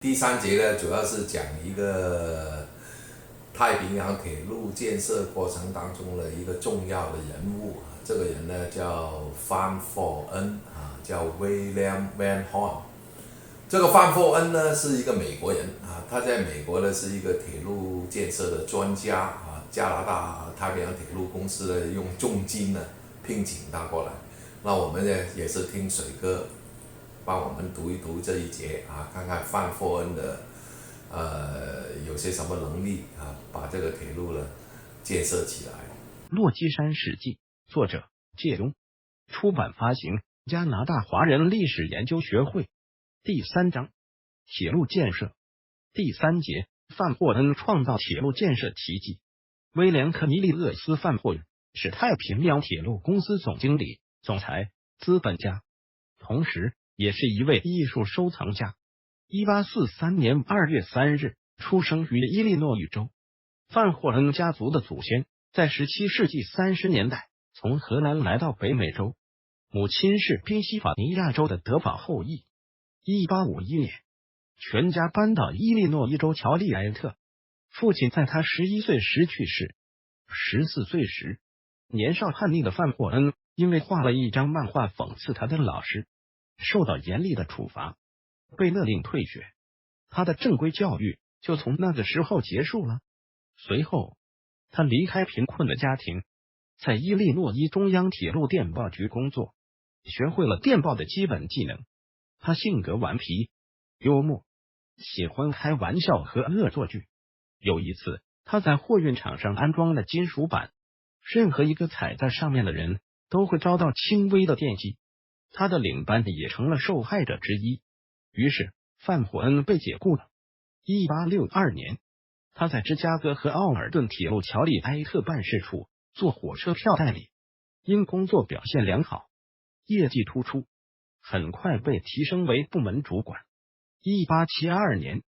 第三节呢，主要是讲一个太平洋铁路建设过程当中的一个重要的人物啊，这个人呢叫范霍恩啊，叫 William Van Horn。这个范霍恩呢是一个美国人啊，他在美国呢是一个铁路建设的专家啊，加拿大太平洋铁路公司呢用重金呢聘请他过来。那我们呢也是听水哥帮我们读一读这一节啊，看看范霍恩的有些什么能力啊，把这个铁路呢建设起来。落基山史记，作者介东，出版发行加拿大华人历史研究学会。第3章，铁路建设。第3节，范霍恩创造铁路建设奇迹。威廉·科尼利厄斯·范霍恩是太平洋铁路公司总经理、总裁、资本家，同时也是一位艺术收藏家。1843年2月3日出生于伊利诺伊州。范霍恩家族的祖先在17世纪30年代从荷兰来到北美洲，母亲是宾夕法尼亚州的德堡后裔。1851年，全家搬到伊利诺伊州乔利埃特，父亲在他11岁时去世。14岁时，年少叛逆的范霍恩因为画了一张漫画讽刺他的老师，受到严厉的处罚，被勒令退学。他的正规教育就从那个时候结束了。随后，他离开贫困的家庭，在伊利诺伊中央铁路电报局工作，学会了电报的基本技能。他性格顽皮、幽默，喜欢开玩笑和恶作剧。有一次，他在货运场上安装了金属板，任何一个踩在上面的人都会遭到轻微的电击。他的领班也成了受害者之一。于是，范霍恩被解雇了。1862年，他在芝加哥和奥尔顿铁路乔利埃特办事处做火车票代理，因工作表现良好，业绩突出，很快被提升为部门主管。1872年，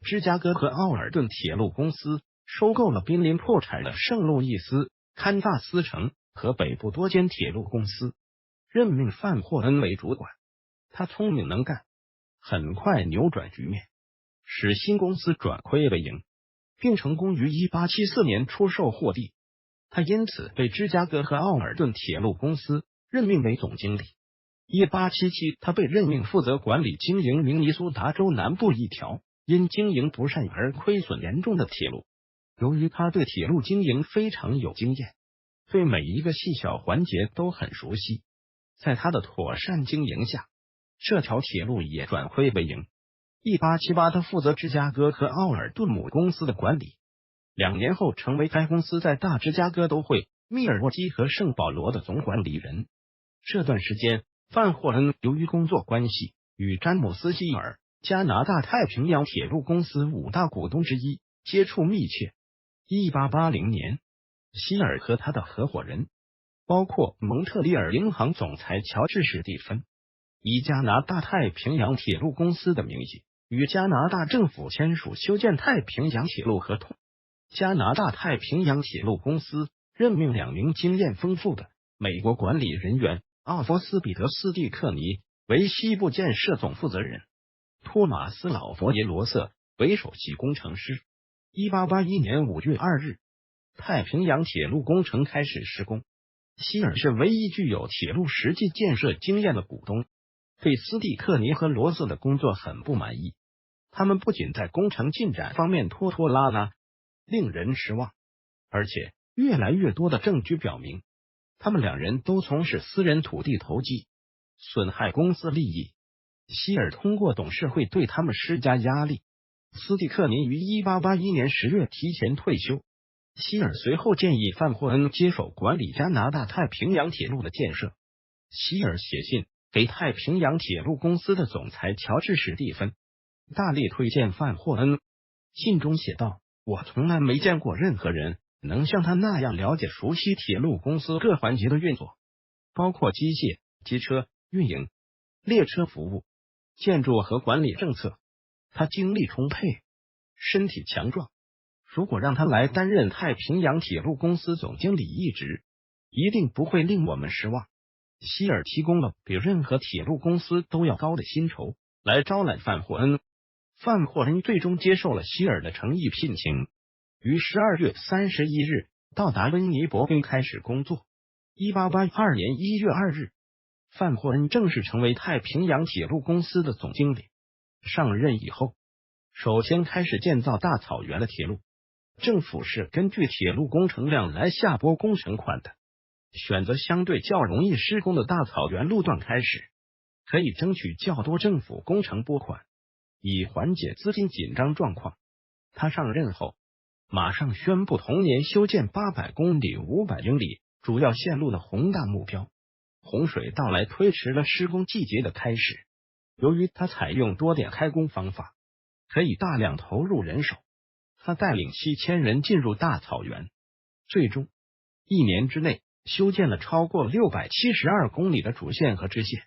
芝加哥和奥尔顿铁路公司收购了濒临破产的圣路易斯、堪萨斯城和北部多间铁路公司，任命范霍恩为主管。他聪明能干，很快扭转局面，使新公司转亏为盈，并成功于1874年出售货地。他因此被芝加哥和奥尔顿铁路公司任命为总经理。1877，他被任命负责管理经营明尼苏达州南部一条因经营不善而亏损严重的铁路。由于他对铁路经营非常有经验，对每一个细小环节都很熟悉，在他的妥善经营下，这条铁路也转亏为盈。1878，他负责芝加哥和奥尔顿母公司的管理，2年后成为该公司在大芝加哥都会、密尔沃基和圣保罗的总管理人。这段时间，范霍恩由于工作关系，与詹姆斯·希尔，加拿大太平洋铁路公司5大股东之一，接触密切。1880年，希尔和他的合伙人，包括蒙特利尔银行总裁乔治·史蒂芬，以加拿大太平洋铁路公司的名义，与加拿大政府签署修建太平洋铁路合同。加拿大太平洋铁路公司任命2名经验丰富的美国管理人员，奥弗斯·彼得斯·蒂克尼为西部建设总负责人，托马斯·老佛耶·罗瑟为首席工程师。1881年5月2日，太平洋铁路工程开始施工。希尔是唯一具有铁路实际建设经验的股东，对斯蒂克尼和罗瑟的工作很不满意。他们不仅在工程进展方面拖拖拉拉，令人失望，而且越来越多的证据表明，他们2人都从事私人土地投机，损害公司利益。希尔通过董事会对他们施加压力。斯蒂克尼于1881年10月提前退休。希尔随后建议范霍恩接手管理加拿大太平洋铁路的建设。希尔写信给太平洋铁路公司的总裁乔治·史蒂芬，大力推荐范霍恩。信中写道：“我从来没见过任何人能像他那样了解熟悉铁路公司各环节的运作，包括机械、机车、运营、列车服务、建筑和管理政策。他精力充沛，身体强壮。如果让他来担任太平洋铁路公司总经理一职，一定不会令我们失望。”希尔提供了比任何铁路公司都要高的薪酬来招揽范霍恩。范霍恩最终接受了希尔的诚意聘请，于12月31日到达温尼伯并开始工作。1882年1月2日，范霍恩正式成为太平洋铁路公司的总经理。上任以后，首先开始建造大草原的铁路。政府是根据铁路工程量来下拨工程款的，选择相对较容易施工的大草原路段开始，可以争取较多政府工程拨款，以缓解资金紧张状况。他上任后，马上宣布同年修建800公里、500英里主要线路的宏大目标。洪水到来推迟了施工季节的开始。由于他采用多点开工方法，可以大量投入人手。他带领7000人进入大草原，最终1年之内修建了超过672公里的主线和支线。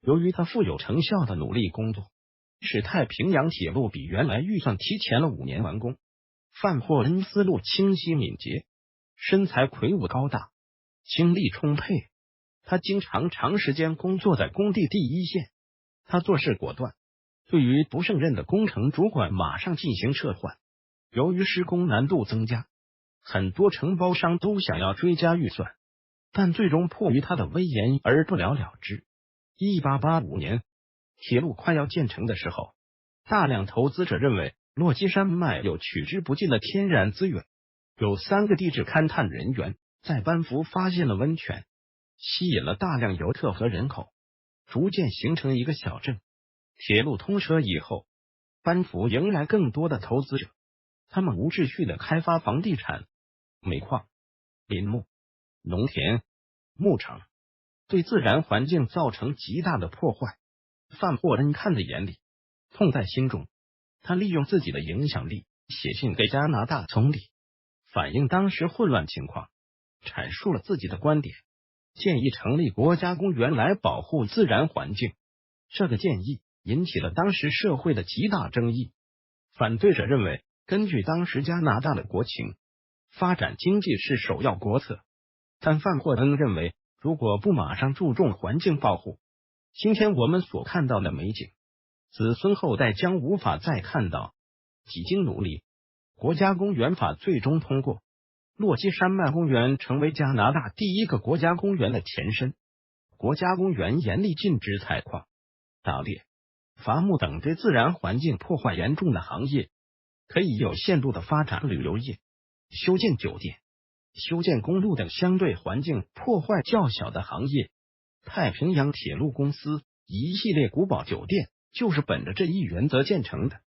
由于他富有成效的努力工作，使太平洋铁路比原来预算提前了5年完工。范霍恩思路清晰敏捷，身材魁梧高大，精力充沛。他经常长时间工作在工地第一线。他做事果断，对于不胜任的工程主管马上进行撤换。由于施工难度增加，很多承包商都想要追加预算，但最终迫于他的威严而不了了之。1885年，铁路快要建成的时候，大量投资者认为落基山脉有取之不尽的天然资源，有3个地质勘探人员在班夫发现了温泉，吸引了大量游客和人口，逐渐形成一个小镇。铁路通车以后，班夫迎来更多的投资者，他们无秩序的开发房地产、煤矿、林木、农田、牧场，对自然环境造成极大的破坏。范霍恩看在眼里，痛在心中。他利用自己的影响力，写信给加拿大总理，反映当时混乱情况，阐述了自己的观点，建议成立国家公园来保护自然环境。这个建议引起了当时社会的极大争议。反对者认为，根据当时加拿大的国情，发展经济是首要国策。但范霍恩认为，如果不马上注重环境保护，今天我们所看到的美景，子孙后代将无法再看到。几经努力，国家公园法最终通过，落基山脉公园成为加拿大第一个国家公园的前身。国家公园严厉禁止采矿、打猎、伐木等对自然环境破坏严重的行业，可以有限度的发展旅游业、修建酒店、修建公路等相对环境破坏较小的行业。太平洋铁路公司一系列古堡酒店就是本着这一原则建成的。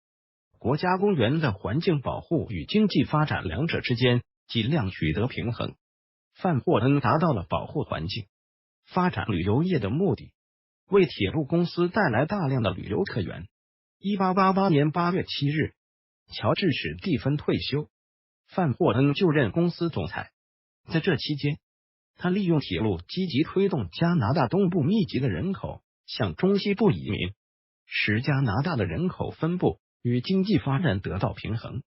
国家公园的环境保护与经济发展两者之间尽量取得平衡。范霍恩达到了保护环境、发展旅游业的目的，为铁路公司带来大量的旅游客源。1888年8月7日，乔治史蒂芬退休，范霍恩就任公司总裁。在这期间，他利用铁路积极推动加拿大东部密集的人口向中西部移民，使加拿大的人口分布与经济发展得到平衡。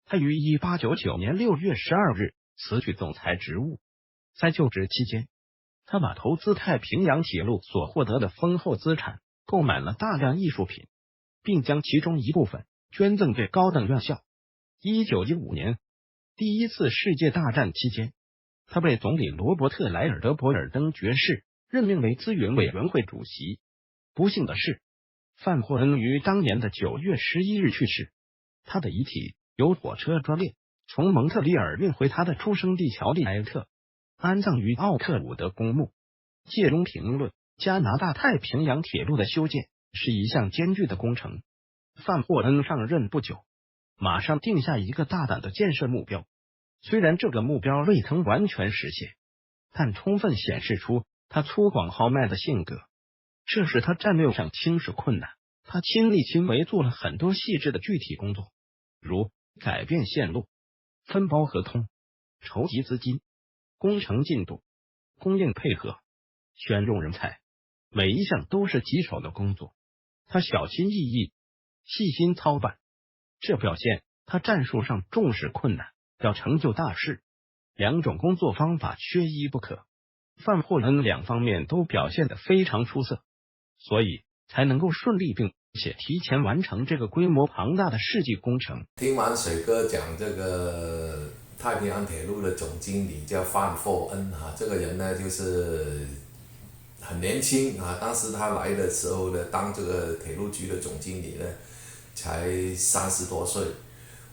他于1899年6月12日辞去总裁职务。在就职期间，他把投资太平洋铁路所获得的丰厚资产购买了大量艺术品，并将其中一部分捐赠给高等院校。1915年，第一次世界大战期间，他被总理罗伯特·莱尔德博尔登爵士任命为资源委员会主席。不幸的是，范霍恩于当年的9月11日去世。他的遗体由火车专列从蒙特利尔运回他的出生地乔利埃特，安葬于奥克伍德公墓。借中评论，加拿大太平洋铁路的修建是一项艰巨的工程。范霍恩上任不久，马上定下一个大胆的建设目标。虽然这个目标未曾完全实现，但充分显示出他粗犷豪迈的性格。这使他战略上轻视困难。他亲力亲为做了很多细致的具体工作，如改变线路、分包合同、筹集资金、工程进度、供应配合、选用人才，每一项都是棘手的工作。他小心翼翼、细心操办，这表现他战术上重视困难，要成就大事。两种工作方法缺一不可。范霍恩两方面都表现得非常出色，所以才能够顺利并且提前完成这个规模庞大的世纪工程。听完水哥讲这个太平洋铁路的总经理叫范霍恩哈，这个人呢就是很年轻啊，当时他来的时候呢，当这个铁路局的总经理呢，才30多岁。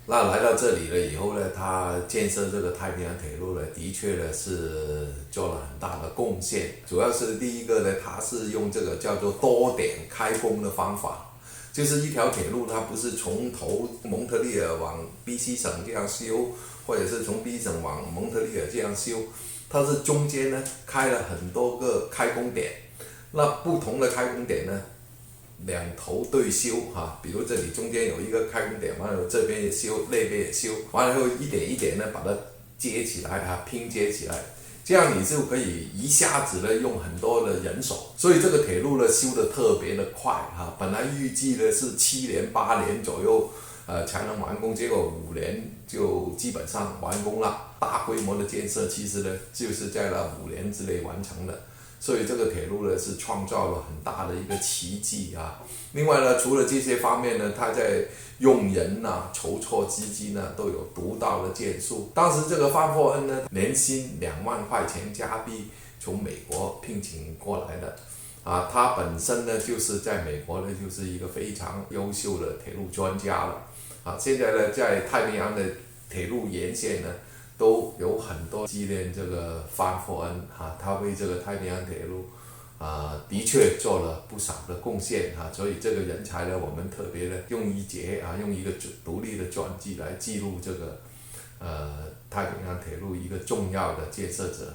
那来到这里了以后呢，他建设这个太平洋铁路呢，的确呢是做了很大的贡献。主要是第一个呢，他是用这个叫做多点开工的方法，就是一条铁路它不是从头蒙特利尔往 BC 省这样修，或者是从 BC 省往蒙特利尔这样修，它是中间呢开了很多个开工点，那不同的开工点呢，两头对修哈，比如这里中间有一个开工点，完了这边也修，那边也修，完了后一点一点呢把它接起来啊，拼接起来，这样你就可以一下子呢用很多的人手，所以这个铁路呢修得特别的快哈，本来预计呢是7年8年左右才能完工，结果5年就基本上完工了。大规模的建设其实呢就是在那5年之内完成的。所以这个铁路呢是创造了很大的一个奇迹啊！另外呢，除了这些方面呢，它在用人筹措资金都有独到的建树。当时这个范霍恩呢，年薪2万块钱加币，从美国聘请过来的啊，他本身呢就是在美国呢就是一个非常优秀的铁路专家了啊。现在呢，在太平洋的铁路沿线呢，都有很多纪念这个范霍恩哈，他为这个太平洋铁路的确做了不少的贡献哈，所以这个人才呢，我们特别的用一节用一个独立的传记来记录这个太平洋铁路一个重要的建设者。